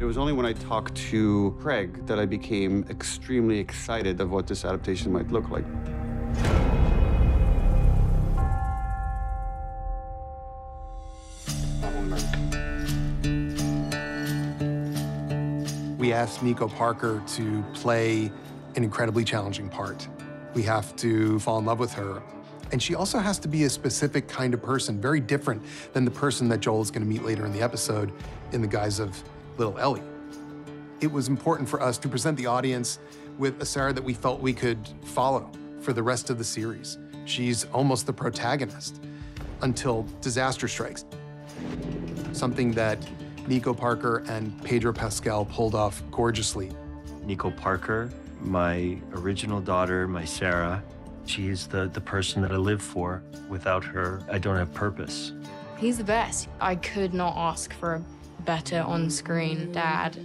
It was only when I talked to Craig that I became extremely excited of what this adaptation might look like. We asked Nico Parker to play an incredibly challenging part. We have to fall in love with her. And she also has to be a specific kind of person, very different than the person that Joel is going to meet later in the episode in the guise of little Ellie. It was important for us to present the audience with a Sarah that we felt we could follow for the rest of the series. She's almost the protagonist until disaster strikes. Something that Nico Parker and Pedro Pascal pulled off gorgeously. Nico Parker, my original daughter, my Sarah, she is the person that I live for. Without her, I don't have purpose. He's the best. I could not ask for a better on-screen dad.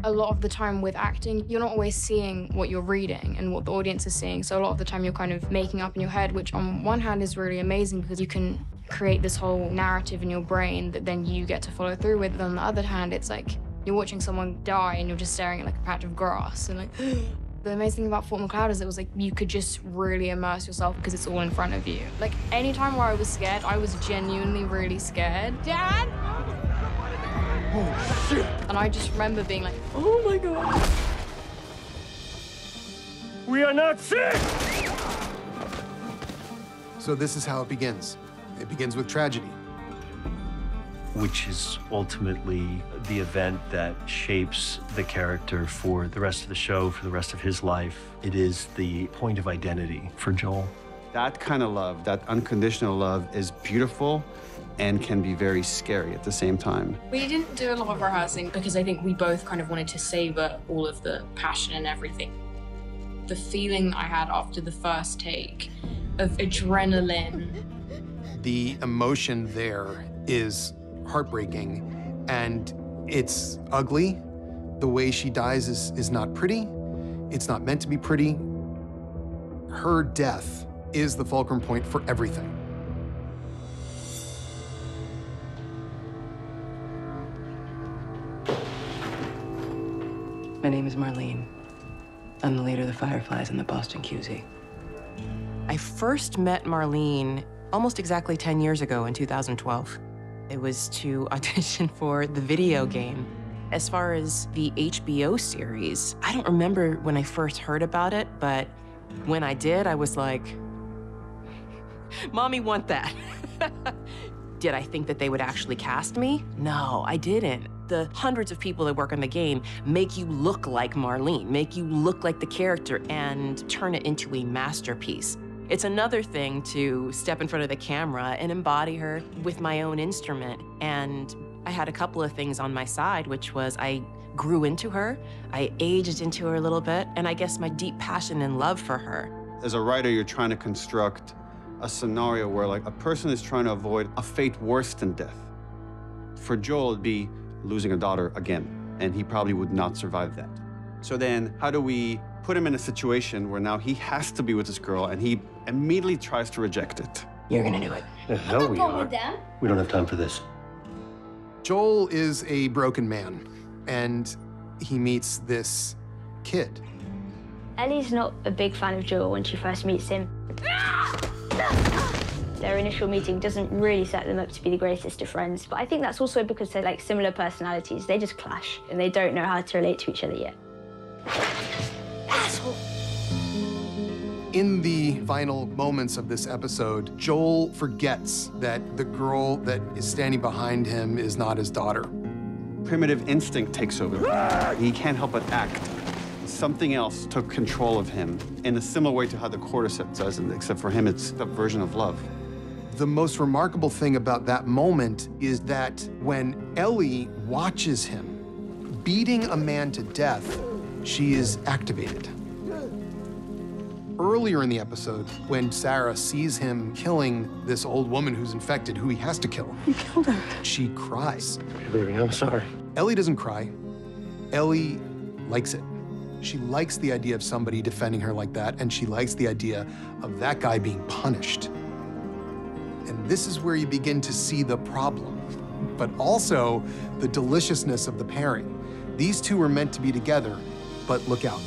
A lot of the time with acting, you're not always seeing what you're reading and what the audience is seeing. So a lot of the time you're kind of making up in your head, which on one hand is really amazing because you can create this whole narrative in your brain that then you get to follow through with. But on the other hand, it's like you're watching someone die and you're just staring at like a patch of grass and like, the amazing thing about Fort McCloud is it was like you could just really immerse yourself because it's all in front of you. Like any time where I was scared, I was genuinely really scared. Dad? Oh, shit. And I just remember being like, oh my God. We are not sick! So this is how it begins. It begins with tragedy. Which is ultimately the event that shapes the character for the rest of the show, for the rest of his life. It is the point of identity for Joel. That kind of love, that unconditional love, is beautiful and can be very scary at the same time. We didn't do a lot of rehearsing because I think we both kind of wanted to savor all of the passion and everything. The feeling I had after the first take of adrenaline. The emotion there is heartbreaking, and it's ugly. The way she dies is not pretty. It's not meant to be pretty. Her death is the fulcrum point for everything. My name is Marlene. I'm the leader of the Fireflies in the Boston QZ. I first met Marlene almost exactly 10 years ago in 2012. It was to audition for the video game. As far as the HBO series, I don't remember when I first heard about it, but when I did, I was like, Mommy, want that. Did I think that they would actually cast me? No, I didn't. The hundreds of people that work on the game make you look like Marlene, make you look like the character and turn it into a masterpiece. It's another thing to step in front of the camera and embody her with my own instrument. And I had a couple of things on my side, which was I grew into her, I aged into her a little bit, and I guess my deep passion and love for her. As a writer, you're trying to construct a scenario where like a person is trying to avoid a fate worse than death. For Joel, it'd be losing a daughter again, and he probably would not survive that. So then how do we put him in a situation where now he has to be with this girl and he immediately tries to reject it? You're gonna do it. The hell we are. We don't have time for this. Joel is a broken man, and he meets this kid. Ellie's not a big fan of Joel when she first meets him. Their initial meeting doesn't really set them up to be the greatest of friends, but I think that's also because they're like similar personalities. They just clash, and they don't know how to relate to each other yet. Asshole! In the final moments of this episode, Joel forgets that the girl that is standing behind him is not his daughter. Primitive instinct takes over. He can't help but act. Something else took control of him in a similar way to how the cordyceps does, except for him, it's a version of love. The most remarkable thing about that moment is that when Ellie watches him beating a man to death, she is activated. Earlier in the episode, when Sarah sees him killing this old woman who's infected, who he has to kill, You killed her. she cries. Baby, I'm sorry. Ellie doesn't cry. Ellie likes it. She likes the idea of somebody defending her like that, and she likes the idea of that guy being punished. And this is where you begin to see the problem. but also the deliciousness of the pairing. These two are meant to be together, but look out.